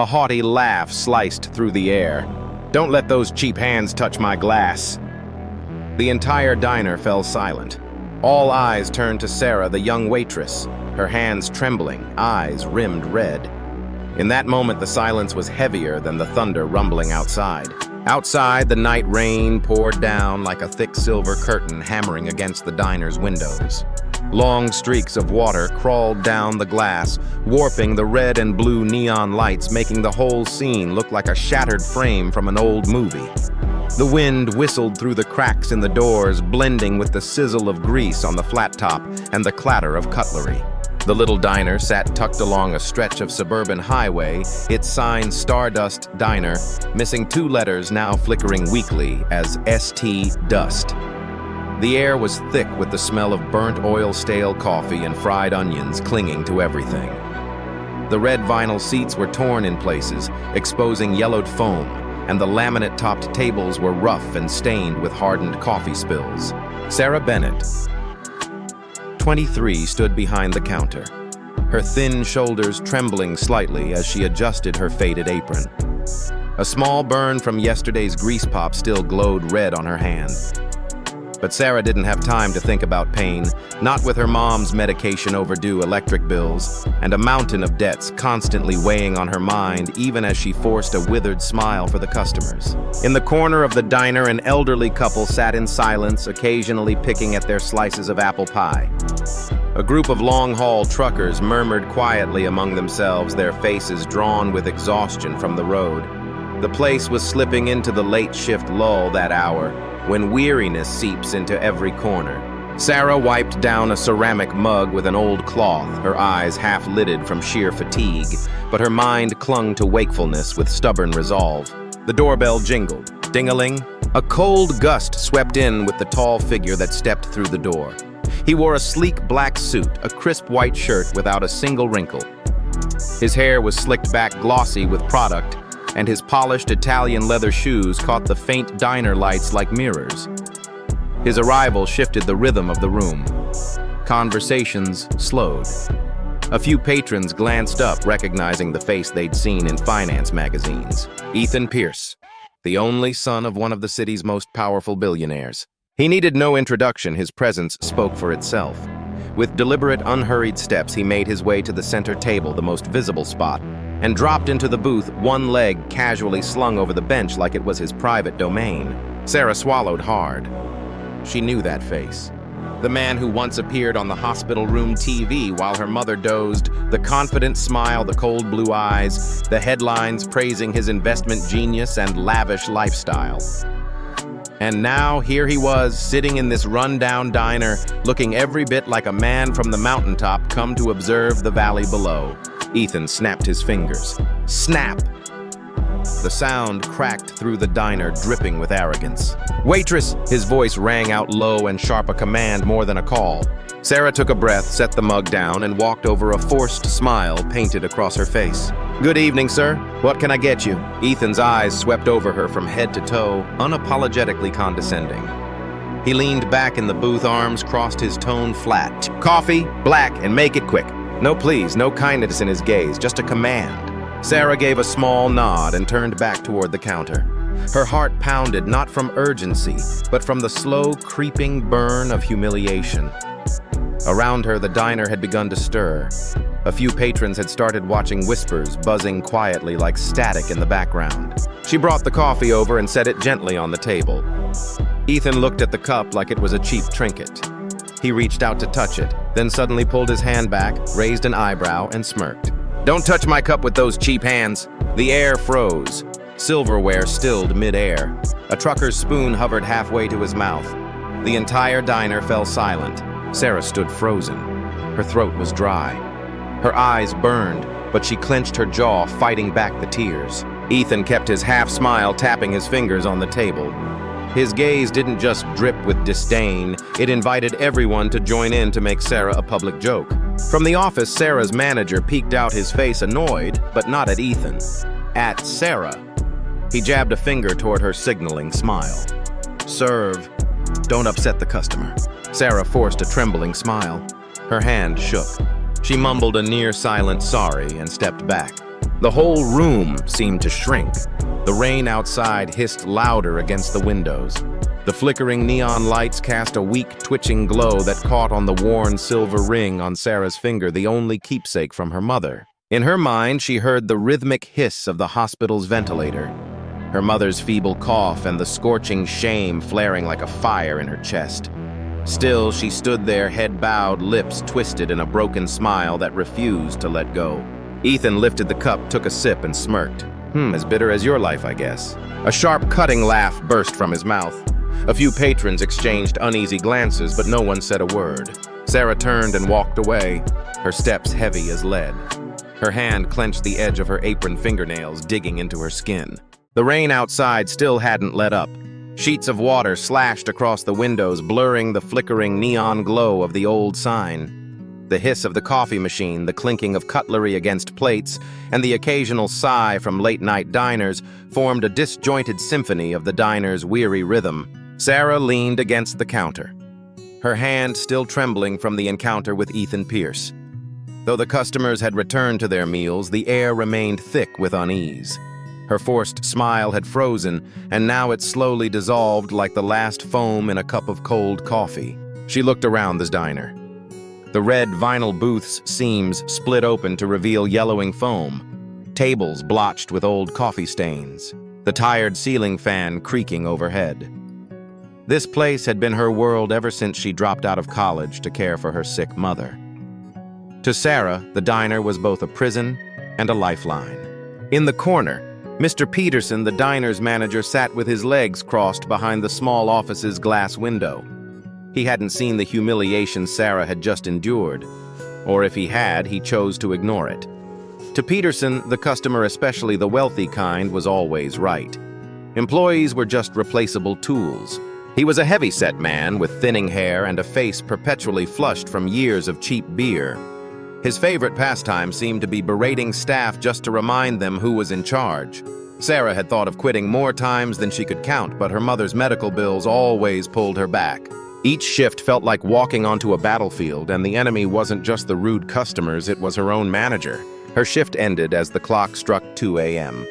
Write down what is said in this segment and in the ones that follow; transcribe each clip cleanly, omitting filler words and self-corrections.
A haughty laugh sliced through the air. "Don't let those cheap hands touch my glass." The entire diner fell silent. All eyes turned to Sarah, the young waitress, her hands trembling, eyes rimmed red. In that moment, the silence was heavier than the thunder rumbling outside. Outside, the night rain poured down like a thick silver curtain hammering against the diner's windows. Long streaks of water crawled down the glass, warping the red and blue neon lights, making the whole scene look like a shattered frame from an old movie. The wind whistled through the cracks in the doors, blending with the sizzle of grease on the flat top and the clatter of cutlery. The little diner sat tucked along a stretch of suburban highway, its sign Stardust Diner, missing 2 letters now flickering weakly as ST Dust. The air was thick with the smell of burnt oil, stale coffee, and fried onions clinging to everything. The red vinyl seats were torn in places, exposing yellowed foam, and the laminate-topped tables were rough and stained with hardened coffee spills. Sarah Bennett, 23, stood behind the counter, her thin shoulders trembling slightly as she adjusted her faded apron. A small burn from yesterday's grease pop still glowed red on her hand. But Sarah didn't have time to think about pain, not with her mom's medication overdue electric bills, and a mountain of debts constantly weighing on her mind even as she forced a withered smile for the customers. In the corner of the diner, an elderly couple sat in silence, occasionally picking at their slices of apple pie. A group of long-haul truckers murmured quietly among themselves, their faces drawn with exhaustion from the road. The place was slipping into the late shift lull that hour, when weariness seeps into every corner. Sarah wiped down a ceramic mug with an old cloth, her eyes half-lidded from sheer fatigue, but her mind clung to wakefulness with stubborn resolve. The doorbell jingled. Ding-a-ling. A cold gust swept in with the tall figure that stepped through the door. He wore a sleek black suit, a crisp white shirt without a single wrinkle. His hair was slicked back glossy with product, and his polished Italian leather shoes caught the faint diner lights like mirrors. His arrival shifted the rhythm of the room. Conversations slowed. A few patrons glanced up, recognizing the face they'd seen in finance magazines. Ethan Pierce, the only son of one of the city's most powerful billionaires. He needed no introduction, his presence spoke for itself. With deliberate, unhurried steps, he made his way to the center table, the most visible spot, and dropped into the booth, one leg casually slung over the bench like it was his private domain. Sarah swallowed hard. She knew that face. The man who once appeared on the hospital room TV while her mother dozed, the confident smile, the cold blue eyes, the headlines praising his investment genius and lavish lifestyle. And now here he was, sitting in this rundown diner, looking every bit like a man from the mountaintop come to observe the valley below. Ethan snapped his fingers. Snap! The sound cracked through the diner, dripping with arrogance. "Waitress!" His voice rang out low and sharp, a command more than a call. Sarah took a breath, set the mug down, and walked over, a forced smile painted across her face. "Good evening, sir. What can I get you?" Ethan's eyes swept over her from head to toe, unapologetically condescending. He leaned back in the booth, arms crossed, his tone flat. "Coffee, black, and make it quick." No please, no kindness in his gaze, just a command. Sarah gave a small nod and turned back toward the counter. Her heart pounded, not from urgency, but from the slow, creeping burn of humiliation. Around her, the diner had begun to stir. A few patrons had started watching, whispers buzzing quietly like static in the background. She brought the coffee over and set it gently on the table. Ethan looked at the cup like it was a cheap trinket. He reached out to touch it, then suddenly pulled his hand back, raised an eyebrow, and smirked. "Don't touch my cup with those cheap hands." The air froze. Silverware stilled mid-air. A trucker's spoon hovered halfway to his mouth. The entire diner fell silent. Sarah stood frozen. Her throat was dry. Her eyes burned, but she clenched her jaw, fighting back the tears. Ethan kept his half-smile, tapping his fingers on the table. His gaze didn't just drip with disdain, it invited everyone to join in to make Sarah a public joke. From the office, Sarah's manager peeked out, his face annoyed, but not at Ethan. At Sarah. He jabbed a finger toward her, signaling smile. "Serve. Don't upset the customer." Sarah forced a trembling smile. Her hand shook. She mumbled a near-silent sorry and stepped back. The whole room seemed to shrink. The rain outside hissed louder against the windows. The flickering neon lights cast a weak, twitching glow that caught on the worn silver ring on Sarah's finger, the only keepsake from her mother. In her mind, she heard the rhythmic hiss of the hospital's ventilator, her mother's feeble cough and the scorching shame flaring like a fire in her chest. Still, she stood there, head bowed, lips twisted in a broken smile that refused to let go. Ethan lifted the cup, took a sip, and smirked. As bitter as your life, I guess. A sharp, cutting laugh burst from his mouth. A few patrons exchanged uneasy glances, but no one said a word. Sarah turned and walked away, her steps heavy as lead. Her hand clenched the edge of her apron fingernails, digging into her skin. The rain outside still hadn't let up. Sheets of water slashed across the windows, blurring the flickering neon glow of the old sign. The hiss of the coffee machine, the clinking of cutlery against plates, and the occasional sigh from late-night diners formed a disjointed symphony of the diner's weary rhythm. Sarah leaned against the counter, her hand still trembling from the encounter with Ethan Pierce. Though the customers had returned to their meals, the air remained thick with unease. Her forced smile had frozen, and now it slowly dissolved like the last foam in a cup of cold coffee. She looked around the diner. The red vinyl booth's seams split open to reveal yellowing foam, tables blotched with old coffee stains, the tired ceiling fan creaking overhead. This place had been her world ever since she dropped out of college to care for her sick mother. To Sarah, the diner was both a prison and a lifeline. In the corner, Mr. Peterson, the diner's manager, sat with his legs crossed behind the small office's glass window. He hadn't seen the humiliation Sarah had just endured, or if he had, he chose to ignore it. To Peterson, the customer, especially the wealthy kind, was always right. Employees were just replaceable tools. He was a heavy-set man with thinning hair and a face perpetually flushed from years of cheap beer. His favorite pastime seemed to be berating staff just to remind them who was in charge. Sarah had thought of quitting more times than she could count, but her mother's medical bills always pulled her back. Each shift felt like walking onto a battlefield, and the enemy wasn't just the rude customers, it was her own manager. Her shift ended as the clock struck 2 a.m.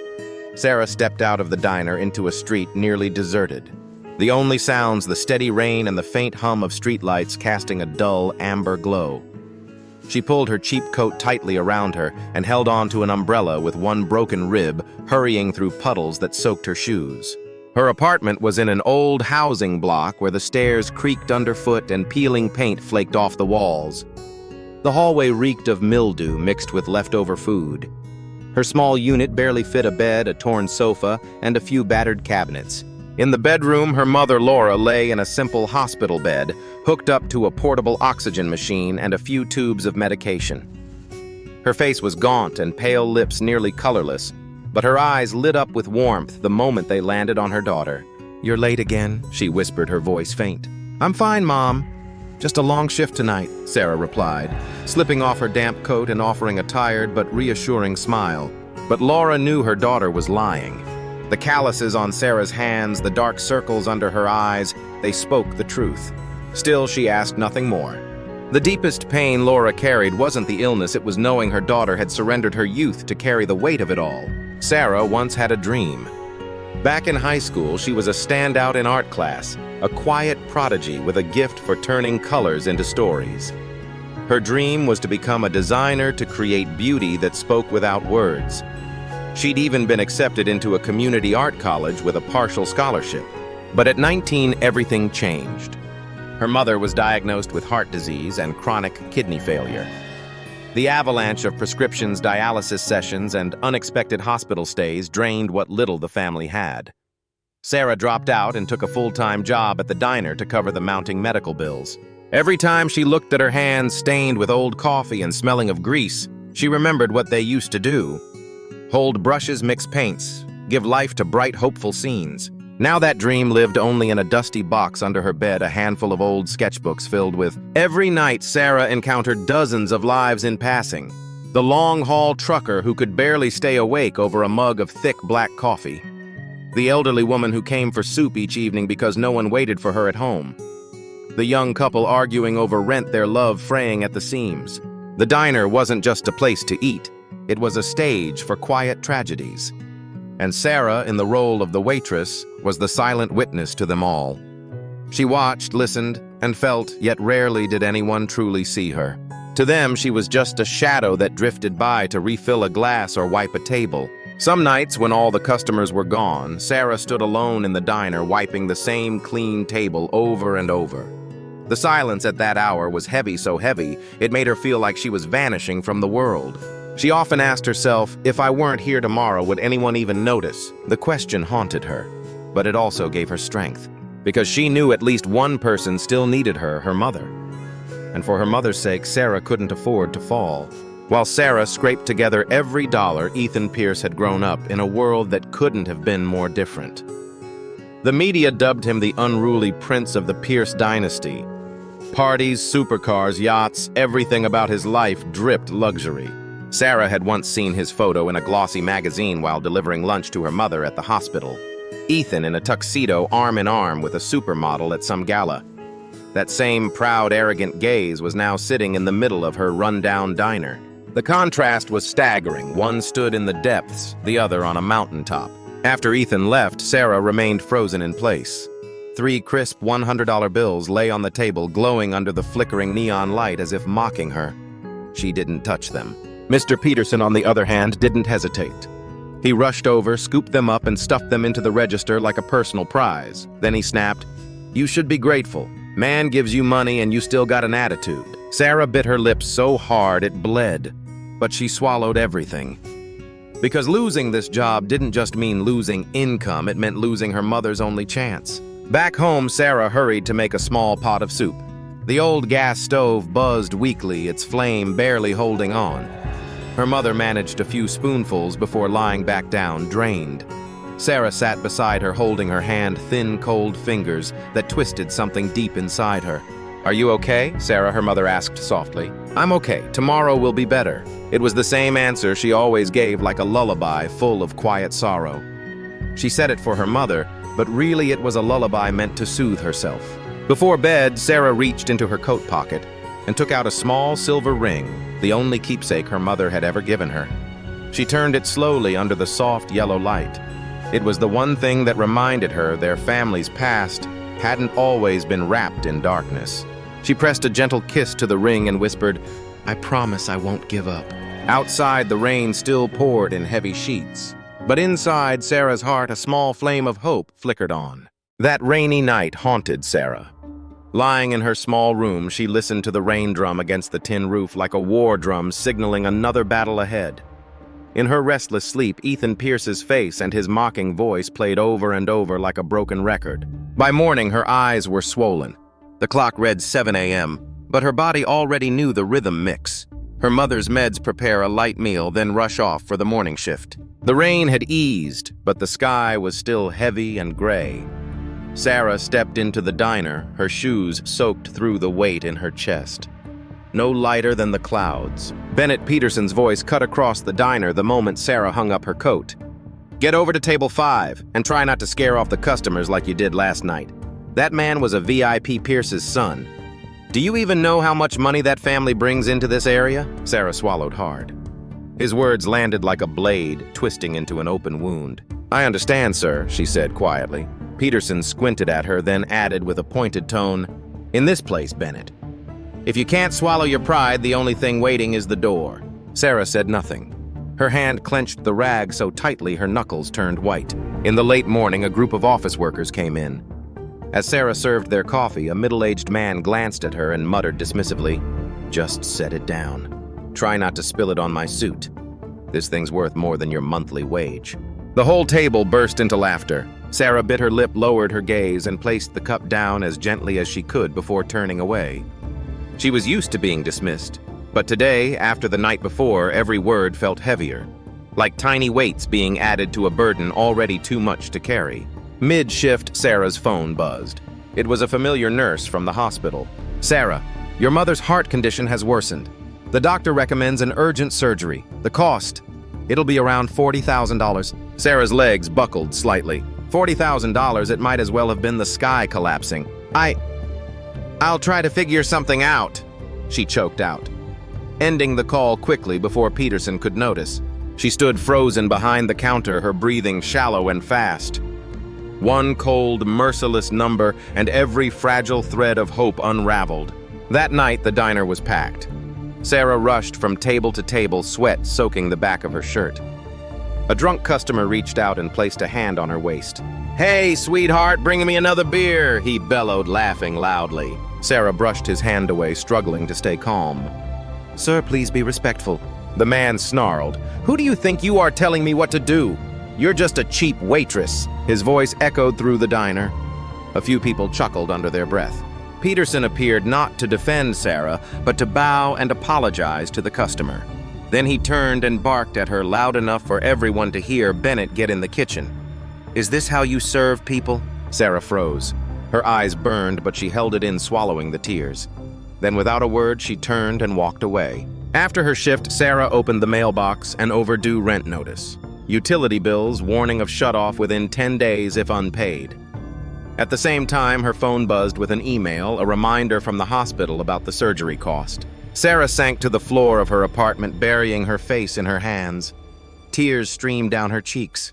Sarah stepped out of the diner into a street nearly deserted. The only sounds, the steady rain and the faint hum of streetlights casting a dull amber glow. She pulled her cheap coat tightly around her and held on to an umbrella with one broken rib, hurrying through puddles that soaked her shoes. Her apartment was in an old housing block where the stairs creaked underfoot and peeling paint flaked off the walls. The hallway reeked of mildew mixed with leftover food. Her small unit barely fit a bed, a torn sofa, and a few battered cabinets. In the bedroom, her mother, Laura, lay in a simple hospital bed, hooked up to a portable oxygen machine and a few tubes of medication. Her face was gaunt and pale lips nearly colorless, but her eyes lit up with warmth the moment they landed on her daughter. "You're late again," she whispered, her voice faint. "I'm fine, Mom. Just a long shift tonight," Sarah replied, slipping off her damp coat and offering a tired but reassuring smile. But Laura knew her daughter was lying. The calluses on Sarah's hands, the dark circles under her eyes, they spoke the truth. Still, she asked nothing more. The deepest pain Laura carried wasn't the illness, it was knowing her daughter had surrendered her youth to carry the weight of it all. Sarah once had a dream. Back in high school, she was a standout in art class, a quiet prodigy with a gift for turning colors into stories. Her dream was to become a designer to create beauty that spoke without words. She'd even been accepted into a community art college with a partial scholarship. But at 19, everything changed. Her mother was diagnosed with heart disease and chronic kidney failure. The avalanche of prescriptions, dialysis sessions, and unexpected hospital stays drained what little the family had. Sarah dropped out and took a full-time job at the diner to cover the mounting medical bills. Every time she looked at her hands stained with old coffee and smelling of grease, she remembered what they used to do. Hold brushes, mix paints, give life to bright, hopeful scenes. Now that dream lived only in a dusty box under her bed, a handful of old sketchbooks filled with. Every night, Sarah encountered dozens of lives in passing. The long-haul trucker who could barely stay awake over a mug of thick black coffee. The elderly woman who came for soup each evening because no one waited for her at home. The young couple arguing over rent, their love fraying at the seams. The diner wasn't just a place to eat. It was a stage for quiet tragedies. And Sarah, in the role of the waitress, was the silent witness to them all. She watched, listened, and felt, yet rarely did anyone truly see her. To them, she was just a shadow that drifted by to refill a glass or wipe a table. Some nights, when all the customers were gone, Sarah stood alone in the diner, wiping the same clean table over and over. The silence at that hour was heavy, so heavy, it made her feel like she was vanishing from the world. She often asked herself, if I weren't here tomorrow, would anyone even notice? The question haunted her, but it also gave her strength, because she knew at least one person still needed her, her mother. And for her mother's sake, Sarah couldn't afford to fall. While Sarah scraped together every dollar, Ethan Pierce had grown up in a world that couldn't have been more different. The media dubbed him the unruly prince of the Pierce dynasty. Parties, supercars, yachts, everything about his life dripped luxury. Sarah had once seen his photo in a glossy magazine while delivering lunch to her mother at the hospital. Ethan in a tuxedo, arm in arm with a supermodel at some gala. That same proud, arrogant gaze was now sitting in the middle of her run-down diner. The contrast was staggering. One stood in the depths, the other on a mountaintop. After Ethan left, Sarah remained frozen in place. 3 crisp $100 bills lay on the table, glowing under the flickering neon light as if mocking her. She didn't touch them. Mr. Peterson, on the other hand, didn't hesitate. He rushed over, scooped them up, and stuffed them into the register like a personal prize. Then he snapped, "You should be grateful. Man gives you money and you still got an attitude." Sarah bit her lips so hard it bled, but she swallowed everything. Because losing this job didn't just mean losing income, it meant losing her mother's only chance. Back home, Sarah hurried to make a small pot of soup. The old gas stove buzzed weakly, its flame barely holding on. Her mother managed a few spoonfuls before lying back down, drained. Sarah sat beside her, holding her hand, thin, cold fingers that twisted something deep inside her. "Are you okay?" Sarah, her mother asked softly. "I'm okay. Tomorrow will be better." It was the same answer she always gave, like a lullaby full of quiet sorrow. She said it for her mother, but really it was a lullaby meant to soothe herself. Before bed, Sarah reached into her coat pocket and took out a small silver ring, the only keepsake her mother had ever given her. She turned it slowly under the soft yellow light. It was the one thing that reminded her their family's past hadn't always been wrapped in darkness. She pressed a gentle kiss to the ring and whispered, "I promise I won't give up." Outside, the rain still poured in heavy sheets. But inside Sarah's heart, a small flame of hope flickered on. That rainy night haunted Sarah. Lying in her small room, she listened to the rain drum against the tin roof like a war drum signaling another battle ahead. In her restless sleep, Ethan Pierce's face and his mocking voice played over and over like a broken record. By morning, her eyes were swollen. The clock read 7 a.m., but her body already knew the rhythm mix. Her mother's meds prepare a light meal, then rush off for the morning shift. The rain had eased, but the sky was still heavy and gray. Sarah stepped into the diner, her shoes soaked through the weight in her chest. No lighter than the clouds. Bennett Peterson's voice cut across the diner the moment Sarah hung up her coat. "Get over to table 5 and try not to scare off the customers like you did last night. That man was a VIP Pierce's son. Do you even know how much money that family brings into this area?" Sarah swallowed hard. His words landed like a blade, twisting into an open wound. "I understand, sir," she said quietly. Peterson squinted at her, then added with a pointed tone, "In this place, Bennett. If you can't swallow your pride, the only thing waiting is the door." Sarah said nothing. Her hand clenched the rag so tightly her knuckles turned white. In the late morning, a group of office workers came in. As Sarah served their coffee, a middle-aged man glanced at her and muttered dismissively, "Just set it down. Try not to spill it on my suit. This thing's worth more than your monthly wage." The whole table burst into laughter. Sarah bit her lip, lowered her gaze, and placed the cup down as gently as she could before turning away. She was used to being dismissed, but today, after the night before, every word felt heavier, like tiny weights being added to a burden already too much to carry. Mid-shift, Sarah's phone buzzed. It was a familiar nurse from the hospital. "Sarah, your mother's heart condition has worsened. The doctor recommends an urgent surgery. The cost, it'll be around $40,000. Sarah's legs buckled slightly. $40,000, it might as well have been the sky collapsing. I'll try to figure something out," she choked out. ending the call quickly before Peterson could notice. She stood frozen behind the counter, her breathing shallow and fast. One cold, merciless number, and every fragile thread of hope unraveled. That night, the diner was packed. Sarah rushed from table to table, sweat soaking the back of her shirt. A drunk customer reached out and placed a hand on her waist. "Hey, sweetheart, bring me another beer," he bellowed, laughing loudly. Sarah brushed his hand away, struggling to stay calm. "Sir, please be respectful." The man snarled. "Who do you think you are telling me what to do? You're just a cheap waitress." His voice echoed through the diner. A few people chuckled under their breath. Peterson appeared not to defend Sarah, but to bow and apologize to the customer. Then he turned and barked at her loud enough for everyone to hear Bennett get in the kitchen. "Is this how you serve people?" Sarah froze. Her eyes burned, but she held it in, swallowing the tears. Then without a word, she turned and walked away. After her shift, Sarah opened the mailbox, an overdue rent notice. Utility bills, warning of shut-off within 10 days if unpaid. At the same time, her phone buzzed with an email, a reminder from the hospital about the surgery cost. Sarah sank to the floor of her apartment, burying her face in her hands. Tears streamed down her cheeks.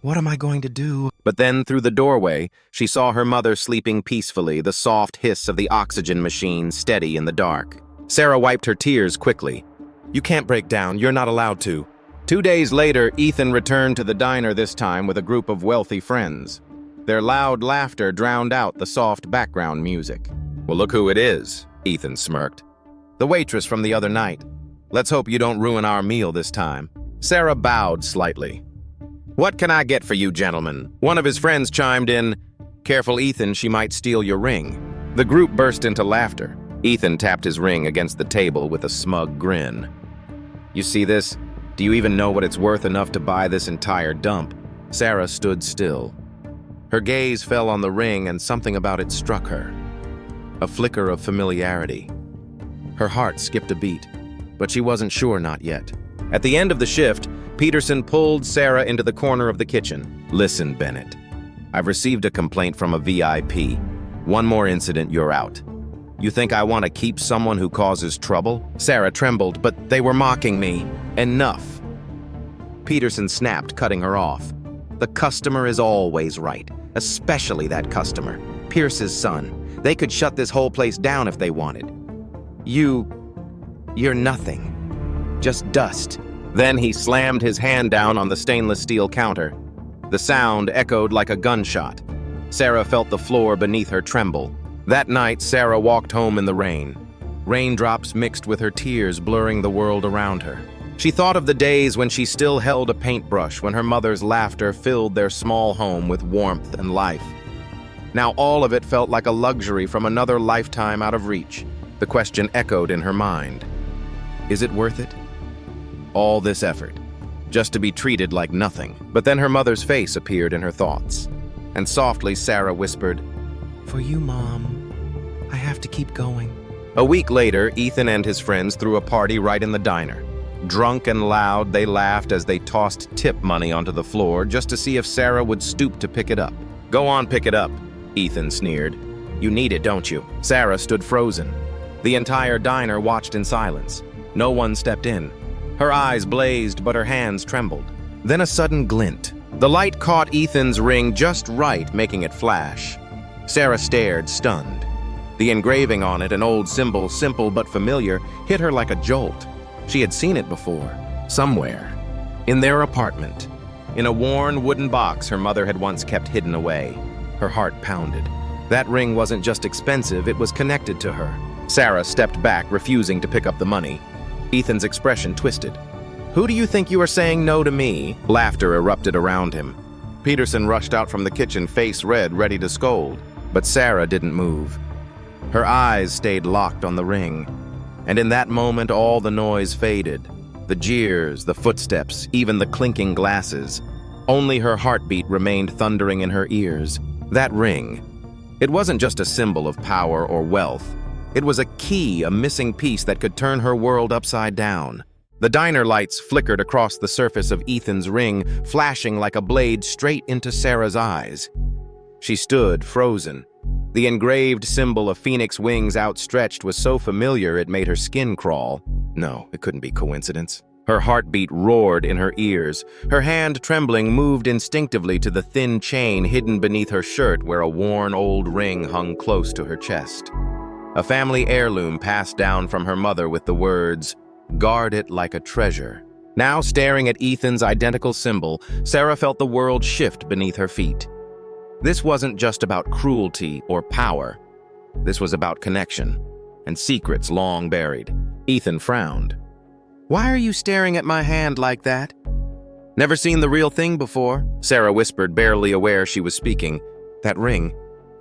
What am I going to do? But then, through the doorway, she saw her mother sleeping peacefully, the soft hiss of the oxygen machine steady in the dark. Sarah wiped her tears quickly. "You can't break down. You're not allowed to." 2 days later, Ethan returned to the diner, this time with a group of wealthy friends. Their loud laughter drowned out the soft background music. "Well, look who it is," Ethan smirked. "The waitress from the other night. Let's hope you don't ruin our meal this time." Sarah bowed slightly. "What can I get for you, gentlemen?" One of his friends chimed in. "Careful, Ethan, she might steal your ring." The group burst into laughter. Ethan tapped his ring against the table with a smug grin. "You see this? Do you even know what it's worth enough to buy this entire dump?" Sarah stood still. Her gaze fell on the ring, and something about it struck her. A flicker of familiarity. Her heart skipped a beat, but she wasn't sure not yet. At the end of the shift, Peterson pulled Sarah into the corner of the kitchen. "Listen, Bennett. I've received a complaint from a VIP. One more incident, you're out. You think I want to keep someone who causes trouble?" Sarah trembled, "But they were mocking me." "Enough." Peterson snapped, cutting her off. "The customer is always right, especially that customer, Pierce's son. They could shut this whole place down if they wanted. You're nothing. Just dust." Then he slammed his hand down on the stainless steel counter. The sound echoed like a gunshot. Sarah felt the floor beneath her tremble. That night, Sarah walked home in the rain. Raindrops mixed with her tears, blurring the world around her. She thought of the days when she still held a paintbrush, when her mother's laughter filled their small home with warmth and life. Now all of it felt like a luxury from another lifetime out of reach. The question echoed in her mind. Is it worth it? All this effort, just to be treated like nothing. But then her mother's face appeared in her thoughts. And softly Sarah whispered, "For you, Mom, I have to keep going." A week later, Ethan and his friends threw a party right in the diner. Drunk and loud, they laughed as they tossed tip money onto the floor just to see if Sarah would stoop to pick it up. "Go on, pick it up," Ethan sneered. "You need it, don't you?" Sarah stood frozen. The entire diner watched in silence. No one stepped in. Her eyes blazed, but her hands trembled. Then a sudden glint. The light caught Ethan's ring just right, making it flash. Sarah stared, stunned. The engraving on it, an old symbol, simple but familiar, hit her like a jolt. She had seen it before, somewhere. In their apartment. In a worn wooden box her mother had once kept hidden away. Her heart pounded. That ring wasn't just expensive, it was connected to her. Sarah stepped back, refusing to pick up the money. Ethan's expression twisted. "Who do you think you are saying no to me?" Laughter erupted around him. Peterson rushed out from the kitchen, face red, ready to scold. But Sarah didn't move. Her eyes stayed locked on the ring. And in that moment, all the noise faded. The jeers, the footsteps, even the clinking glasses. Only her heartbeat remained thundering in her ears. That ring. It wasn't just a symbol of power or wealth. It was a key, a missing piece that could turn her world upside down. The diner lights flickered across the surface of Ethan's ring, flashing like a blade straight into Sarah's eyes. She stood, frozen. The engraved symbol of phoenix wings outstretched was so familiar it made her skin crawl. No, it couldn't be coincidence. Her heartbeat roared in her ears. Her hand, trembling, moved instinctively to the thin chain hidden beneath her shirt where a worn old ring hung close to her chest. A family heirloom passed down from her mother with the words, "Guard it like a treasure." Now, staring at Ethan's identical symbol, Sarah felt the world shift beneath her feet. This wasn't just about cruelty or power. This was about connection and secrets long buried. Ethan frowned. "Why are you staring at my hand like that?" "Never seen the real thing before," Sarah whispered, barely aware she was speaking. "That ring,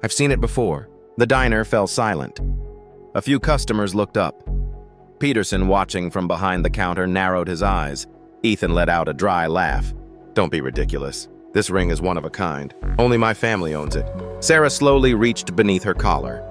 I've seen it before." The diner fell silent. A few customers looked up. Peterson, watching from behind the counter, narrowed his eyes. Ethan let out a dry laugh. "Don't be ridiculous. This ring is one of a kind. Only my family owns it." Sarah slowly reached beneath her collar.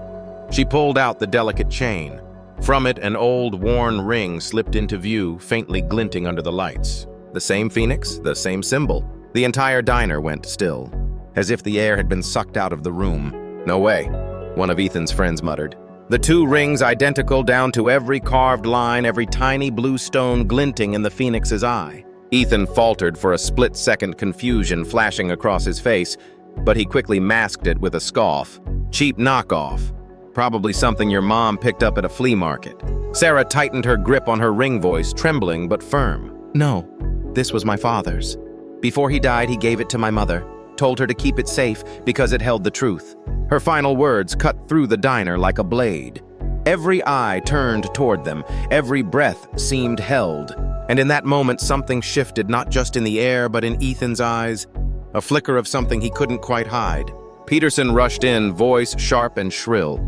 She pulled out the delicate chain. From it, an old, worn ring slipped into view, faintly glinting under the lights. The same phoenix, the same symbol. The entire diner went still, as if the air had been sucked out of the room. "No way," one of Ethan's friends muttered. The two rings identical down to every carved line, every tiny blue stone glinting in the phoenix's eye. Ethan faltered for a split-second, confusion flashing across his face, but he quickly masked it with a scoff. "Cheap knockoff. Probably something your mom picked up at a flea market." Sarah tightened her grip on her ring, voice trembling but firm. "No, this was my father's. Before he died, he gave it to my mother, told her to keep it safe because it held the truth." Her final words cut through the diner like a blade. Every eye turned toward them, every breath seemed held. And in that moment, something shifted, not just in the air, but in Ethan's eyes. A flicker of something he couldn't quite hide. Peterson rushed in, voice sharp and shrill.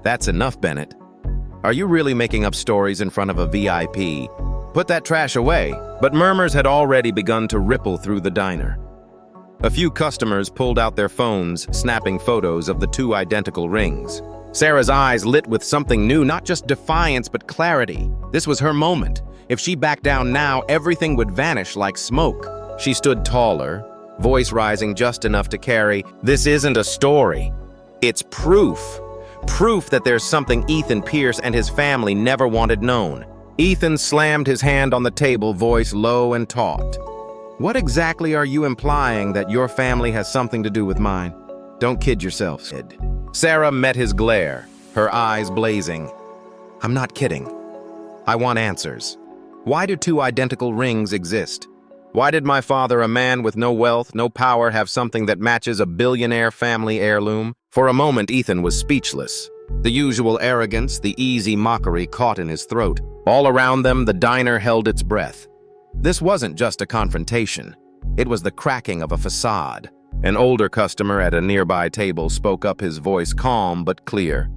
"That's enough, Bennett. Are you really making up stories in front of a VIP? Put that trash away." But murmurs had already begun to ripple through the diner. A few customers pulled out their phones, snapping photos of the two identical rings. Sarah's eyes lit with something new, not just defiance, but clarity. This was her moment. If she backed down now, everything would vanish like smoke. She stood taller, voice rising just enough to carry, "This isn't a story. It's proof. Proof that there's something Ethan Pierce and his family never wanted known." Ethan slammed his hand on the table, voice low and taut. "What exactly are you implying that your family has something to do with mine? Don't kid yourself, Sid." Sarah met his glare, her eyes blazing. "I'm not kidding. I want answers. Why do two identical rings exist? Why did my father, a man with no wealth, no power, have something that matches a billionaire family heirloom?" For a moment, Ethan was speechless. The usual arrogance, the easy mockery caught in his throat. All around them, the diner held its breath. This wasn't just a confrontation. It was the cracking of a facade. An older customer at a nearby table spoke up, his voice calm but clear.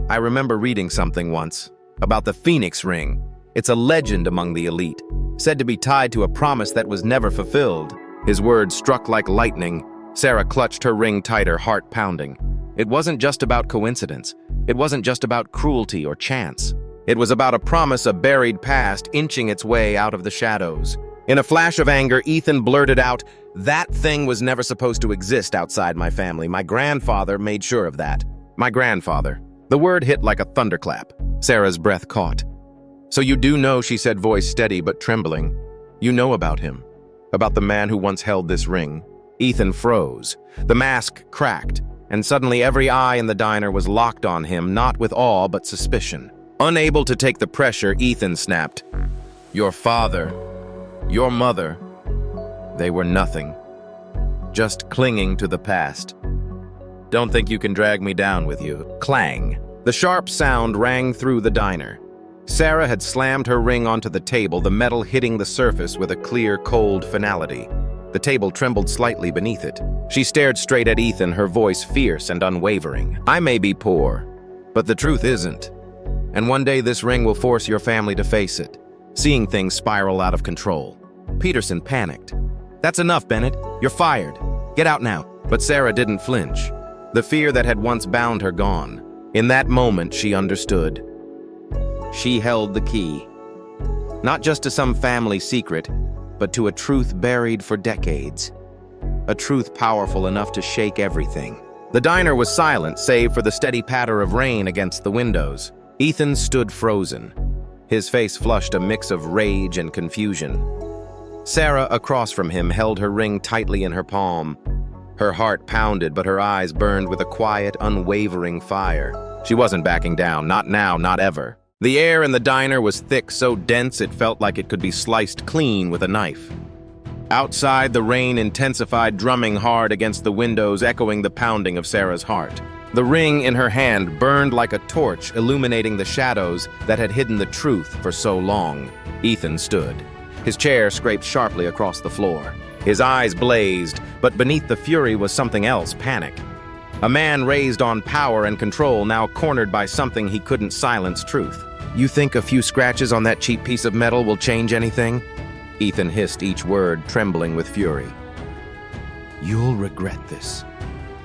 "I remember reading something once about the Phoenix ring. It's a legend among the elite, said to be tied to a promise that was never fulfilled." His words struck like lightning. Sarah clutched her ring tighter, heart pounding. It wasn't just about coincidence. It wasn't just about cruelty or chance. It was about a promise, a buried past, inching its way out of the shadows. In a flash of anger, Ethan blurted out, "That thing was never supposed to exist outside my family. My grandfather made sure of that. My grandfather." The word hit like a thunderclap. Sarah's breath caught. "So you do know," she said, voice steady but trembling. "You know about him, about the man who once held this ring." Ethan froze. The mask cracked, and suddenly every eye in the diner was locked on him, not with awe but suspicion. Unable to take the pressure, Ethan snapped, "Your father, your mother, they were nothing. Just clinging to the past. Don't think you can drag me down with you." Clang. The sharp sound rang through the diner. Sarah had slammed her ring onto the table, the metal hitting the surface with a clear, cold finality. The table trembled slightly beneath it. She stared straight at Ethan, her voice fierce and unwavering. "I may be poor, but the truth isn't. And one day this ring will force your family to face it, seeing things spiral out of control." Peterson panicked. "That's enough, Bennett. You're fired. Get out now." But Sarah didn't flinch. The fear that had once bound her gone. In that moment, she understood. She held the key. Not just to some family secret, but to a truth buried for decades. A truth powerful enough to shake everything. The diner was silent, save for the steady patter of rain against the windows. Ethan stood frozen. His face flushed a mix of rage and confusion. Sarah, across from him, held her ring tightly in her palm. Her heart pounded, but her eyes burned with a quiet, unwavering fire. She wasn't backing down, not now, not ever. The air in the diner was thick, so dense it felt like it could be sliced clean with a knife. Outside, the rain intensified, drumming hard against the windows, echoing the pounding of Sarah's heart. The ring in her hand burned like a torch, illuminating the shadows that had hidden the truth for so long. Ethan stood. His chair scraped sharply across the floor. His eyes blazed, but beneath the fury was something else, panic. A man raised on power and control, now cornered by something he couldn't silence: truth. "You think a few scratches on that cheap piece of metal will change anything?" Ethan hissed each word, trembling with fury. "You'll regret this.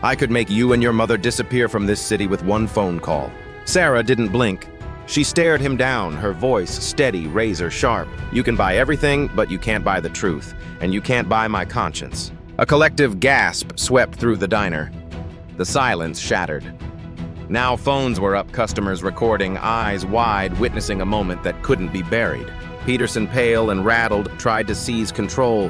I could make you and your mother disappear from this city with one phone call." Sarah didn't blink. She stared him down, her voice steady, razor sharp. "You can buy everything, but you can't buy the truth, and you can't buy my conscience." A collective gasp swept through the diner. The silence shattered. Now phones were up, customers recording, eyes wide, witnessing a moment that couldn't be buried. Peterson, pale and rattled, tried to seize control.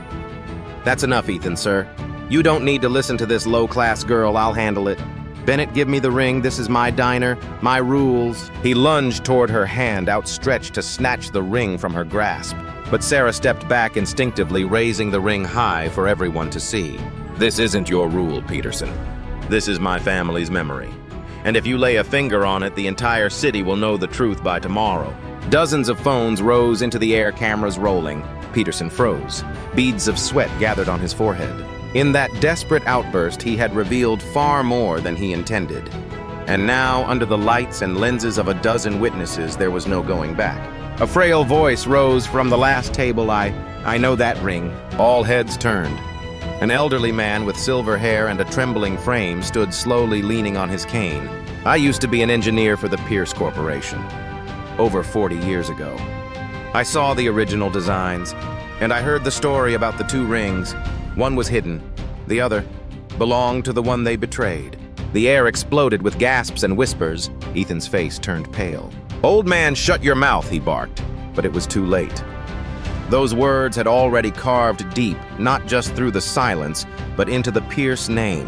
"That's enough, Ethan, sir. You don't need to listen to this low-class girl. I'll handle it. Bennett, give me the ring. This is my diner, my rules." He lunged toward her hand, outstretched to snatch the ring from her grasp. But Sarah stepped back instinctively, raising the ring high for everyone to see. "This isn't your rule, Peterson. This is my family's memory. And if you lay a finger on it, the entire city will know the truth by tomorrow." Dozens of phones rose into the air, cameras rolling. Peterson froze. Beads of sweat gathered on his forehead. In that desperate outburst, he had revealed far more than he intended. And now, under the lights and lenses of a dozen witnesses, there was no going back. A frail voice rose from the last table. I know that ring." All heads turned. An elderly man with silver hair and a trembling frame stood slowly, leaning on his cane. "I used to be an engineer for the Pierce Corporation. Over 40 years ago. I saw the original designs, and I heard the story about the two rings. One was hidden. The other belonged to the one they betrayed." The air exploded with gasps and whispers. Ethan's face turned pale. "Old man, shut your mouth," he barked, but it was too late. Those words had already carved deep, not just through the silence, but into the Pierce name,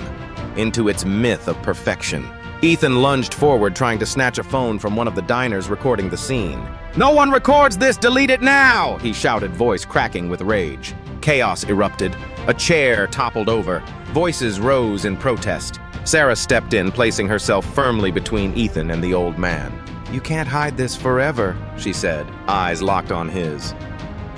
into its myth of perfection. Ethan lunged forward, trying to snatch a phone from one of the diners recording the scene. "No one records this! Delete it now!" he shouted, voice cracking with rage. Chaos erupted. A chair toppled over. Voices rose in protest. Sarah stepped in, placing herself firmly between Ethan and the old man. "You can't hide this forever," she said, eyes locked on his.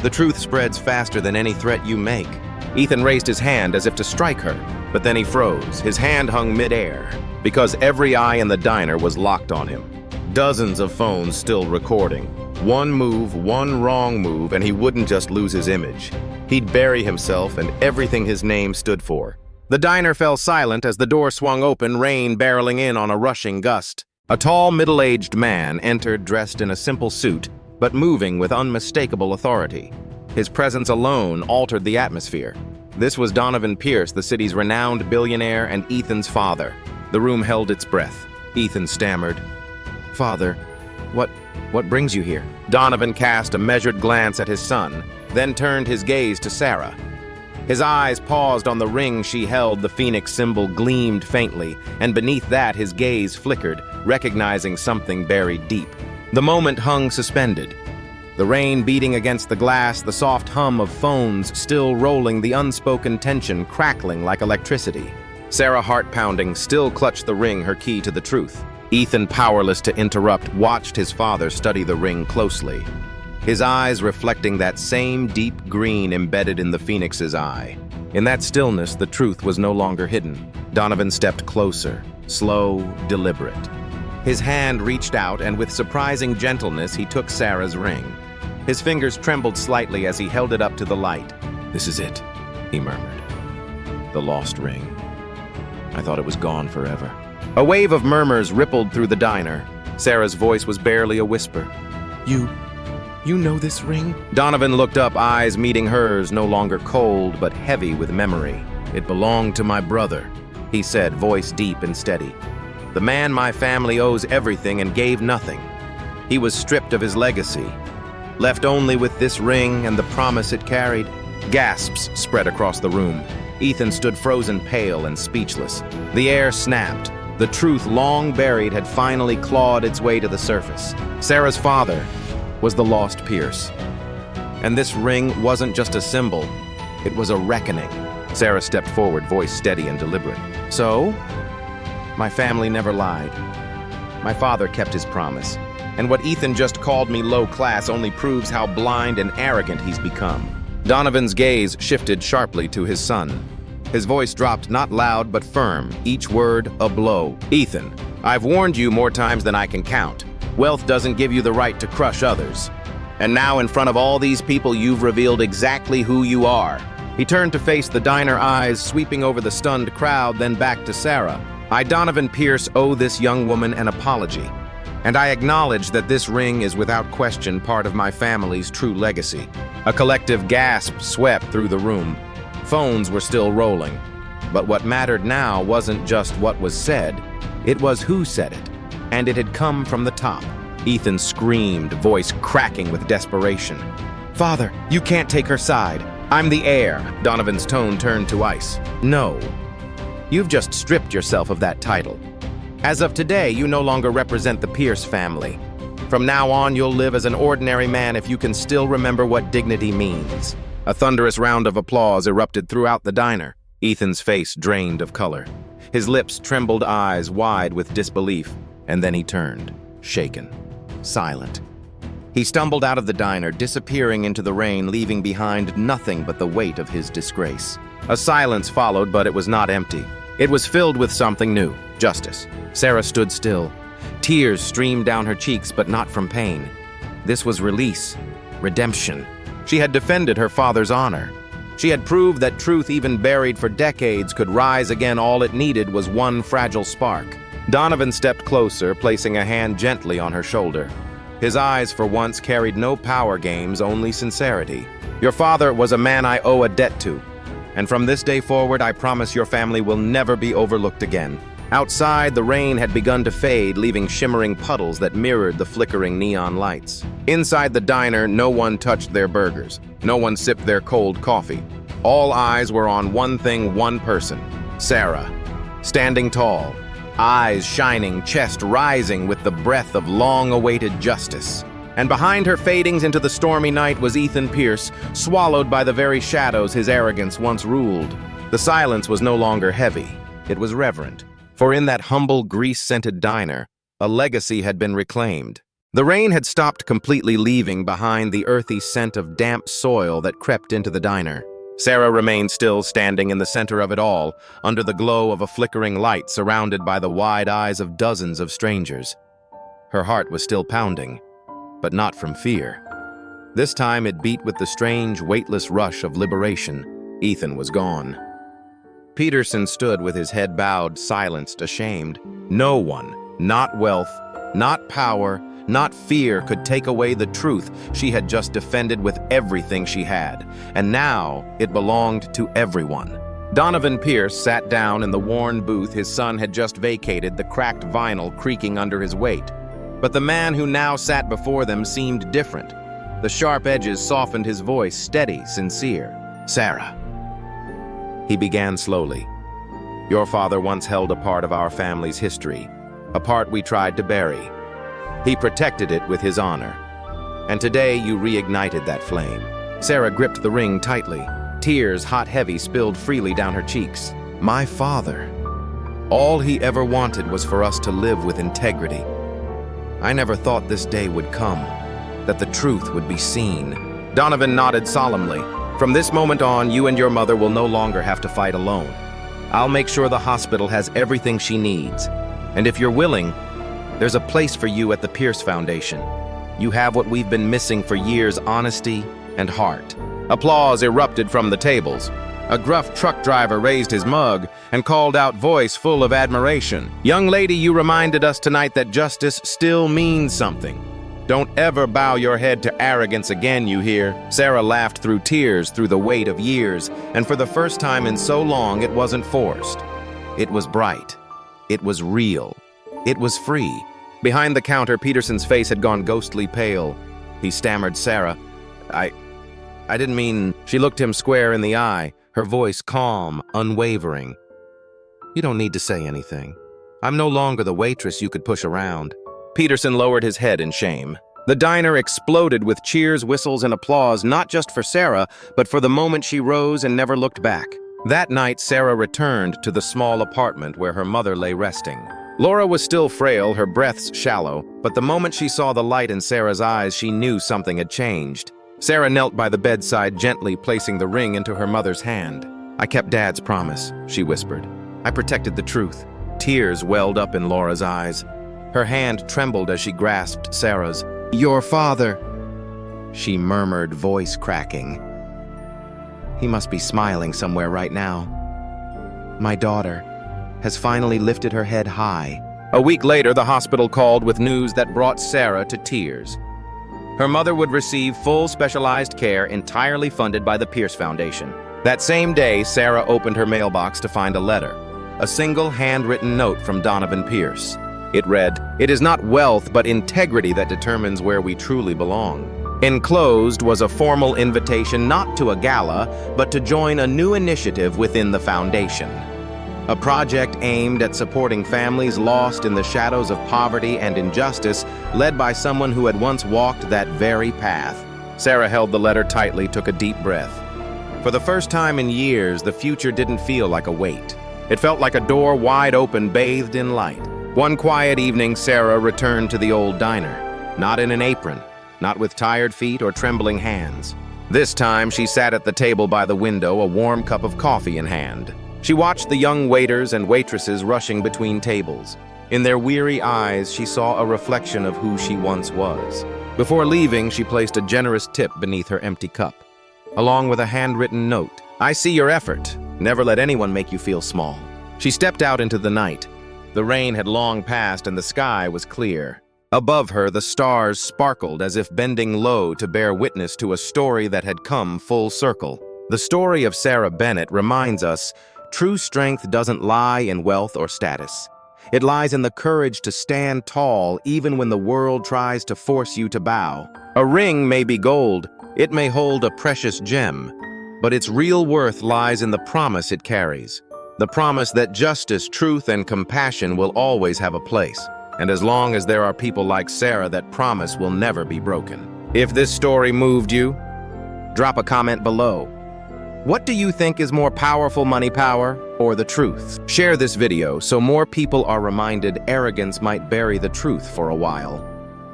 "The truth spreads faster than any threat you make." Ethan raised his hand as if to strike her, but then he froze. His hand hung midair, because every eye in the diner was locked on him. Dozens of phones still recording. One move, one wrong move, and he wouldn't just lose his image. He'd bury himself and everything his name stood for. The diner fell silent as the door swung open, rain barreling in on a rushing gust. A tall, middle-aged man entered, dressed in a simple suit, but moving with unmistakable authority. His presence alone altered the atmosphere. This was Donovan Pierce, the city's renowned billionaire and Ethan's father. The room held its breath. Ethan stammered, "Father, what brings you here?" Donovan cast a measured glance at his son, then turned his gaze to Sarah. His eyes paused on the ring she held. The phoenix symbol gleamed faintly, and beneath that his gaze flickered, recognizing something buried deep. The moment hung suspended. The rain beating against the glass, the soft hum of phones still rolling, the unspoken tension crackling like electricity. Sarah, heart pounding, still clutched the ring, her key to the truth. Ethan, powerless to interrupt, watched his father study the ring closely. His eyes reflecting that same deep green embedded in the phoenix's eye. In that stillness, the truth was no longer hidden. Donovan stepped closer, slow, deliberate. His hand reached out, and with surprising gentleness, he took Sarah's ring. His fingers trembled slightly as he held it up to the light. "This is it," he murmured. "The lost ring. I thought it was gone forever." A wave of murmurs rippled through the diner. Sarah's voice was barely a whisper. You know this ring?" Donovan looked up, eyes meeting hers, no longer cold, but heavy with memory. "It belonged to my brother," he said, voice deep and steady. "The man my family owes everything and gave nothing. He was stripped of his legacy. left only with this ring and the promise it carried. Gasps spread across the room. Ethan stood frozen pale and speechless. The air snapped. The truth long buried had finally clawed its way to the surface. Sarah's father was the lost Pierce. And this ring wasn't just a symbol, it was a reckoning. Sarah stepped forward, voice steady and deliberate. So, my family never lied. My father kept his promise. And what Ethan just called me low class only proves how blind and arrogant he's become. Donovan's gaze shifted sharply to his son. His voice dropped not loud but firm, each word a blow. Ethan, I've warned you more times than I can count. Wealth doesn't give you the right to crush others. And now in front of all these people you've revealed exactly who you are. He turned to face the diner, eyes sweeping over the stunned crowd, then back to Sarah. I, Donovan Pierce, owe this young woman an apology. And I acknowledge that this ring is without question part of my family's true legacy. A collective gasp swept through the room. Phones were still rolling. But what mattered now wasn't just what was said, it was who said it. And it had come from the top. Ethan screamed, voice cracking with desperation. Father, you can't take her side. I'm the heir. Donovan's tone turned to ice. No. You've just stripped yourself of that title. As of today, you no longer represent the Pierce family. From now on, you'll live as an ordinary man if you can still remember what dignity means. A thunderous round of applause erupted throughout the diner. Ethan's face drained of color. His lips trembled, eyes wide with disbelief, and then he turned, shaken, silent. He stumbled out of the diner, disappearing into the rain, leaving behind nothing but the weight of his disgrace. A silence followed, but it was not empty. It was filled with something new, justice. Sarah stood still. Tears streamed down her cheeks, but not from pain. This was release, redemption. She had defended her father's honor. She had proved that truth, even buried for decades, could rise again. All it needed was one fragile spark. Donovan stepped closer, placing a hand gently on her shoulder. His eyes, for once, carried no power games, only sincerity. Your father was a man I owe a debt to. And from this day forward, I promise your family will never be overlooked again. Outside, the rain had begun to fade, leaving shimmering puddles that mirrored the flickering neon lights. Inside the diner, no one touched their burgers. No one sipped their cold coffee. All eyes were on one thing, one person. Sarah, standing tall, eyes shining, chest rising with the breath of long-awaited justice. And behind her, fadings into the stormy night, was Ethan Pierce, swallowed by the very shadows his arrogance once ruled. The silence was no longer heavy. It was reverent. For in that humble, grease-scented diner, a legacy had been reclaimed. The rain had stopped completely, leaving behind the earthy scent of damp soil that crept into the diner. Sarah remained still, standing in the center of it all, under the glow of a flickering light, surrounded by the wide eyes of dozens of strangers. Her heart was still pounding, but not from fear. This time it beat with the strange, weightless rush of liberation. Ethan was gone. Peterson stood with his head bowed, silenced, ashamed. No one, not wealth, not power, not fear, could take away the truth she had just defended with everything she had. And now it belonged to everyone. Donovan Pierce sat down in the worn booth his son had just vacated, the cracked vinyl creaking under his weight. But the man who now sat before them seemed different. The sharp edges softened his voice, steady, sincere. Sarah. He began slowly. Your father once held a part of our family's history, a part we tried to bury. He protected it with his honor. And today you reignited that flame. Sarah gripped the ring tightly. Tears, hot heavy, spilled freely down her cheeks. My father. All he ever wanted was for us to live with integrity. I never thought this day would come, that the truth would be seen. Donovan nodded solemnly. From this moment on, you and your mother will no longer have to fight alone. I'll make sure the hospital has everything she needs. And if you're willing, there's a place for you at the Pierce Foundation. You have what we've been missing for years, honesty and heart. Applause erupted from the tables. A gruff truck driver raised his mug and called out, voice full of admiration. Young lady, you reminded us tonight that justice still means something. Don't ever bow your head to arrogance again, you hear? Sarah laughed through tears, through the weight of years, and for the first time in so long, it wasn't forced. It was bright. It was real. It was free. Behind the counter, Peterson's face had gone ghostly pale. He stammered, "Sarah, I didn't mean..." She looked him square in the eye, her voice calm, unwavering. "You don't need to say anything. I'm no longer the waitress you could push around." Peterson lowered his head in shame. The diner exploded with cheers, whistles, and applause, not just for Sarah, but for the moment she rose and never looked back. That night, Sarah returned to the small apartment where her mother lay resting. Laura was still frail, her breaths shallow, but the moment she saw the light in Sarah's eyes, she knew something had changed. Sarah knelt by the bedside, gently placing the ring into her mother's hand. "I kept Dad's promise," she whispered. "I protected the truth." Tears welled up in Laura's eyes. Her hand trembled as she grasped Sarah's. "Your father," she murmured, voice cracking. "He must be smiling somewhere right now. My daughter has finally lifted her head high." A week later, the hospital called with news that brought Sarah to tears. Her mother would receive full specialized care entirely funded by the Pierce Foundation. That same day, Sarah opened her mailbox to find a letter. A single handwritten note from Donovan Pierce. It read, "It is not wealth but integrity that determines where we truly belong." Enclosed was a formal invitation not to a gala, but to join a new initiative within the foundation. A project aimed at supporting families lost in the shadows of poverty and injustice, led by someone who had once walked that very path. Sarah held the letter tightly, took a deep breath. For the first time in years, the future didn't feel like a wait. It felt like a door wide open, bathed in light. One quiet evening, Sarah returned to the old diner, not in an apron, not with tired feet or trembling hands. This time, she sat at the table by the window, a warm cup of coffee in hand. She watched the young waiters and waitresses rushing between tables. In their weary eyes, she saw a reflection of who she once was. Before leaving, she placed a generous tip beneath her empty cup, along with a handwritten note. "I see your effort. Never let anyone make you feel small." She stepped out into the night. The rain had long passed and the sky was clear. Above her, the stars sparkled as if bending low to bear witness to a story that had come full circle. The story of Sarah Bennett reminds us, true strength doesn't lie in wealth or status. It lies in the courage to stand tall even when the world tries to force you to bow. A ring may be gold, it may hold a precious gem, but its real worth lies in the promise it carries. The promise that justice, truth, and compassion will always have a place. And as long as there are people like Sarah, that promise will never be broken. If this story moved you, drop a comment below. What do you think is more powerful, money power or the truth? Share this video so more people are reminded arrogance might bury the truth for a while,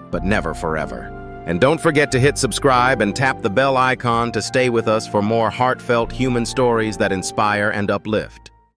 but never forever. And don't forget to hit subscribe and tap the bell icon to stay with us for more heartfelt human stories that inspire and uplift.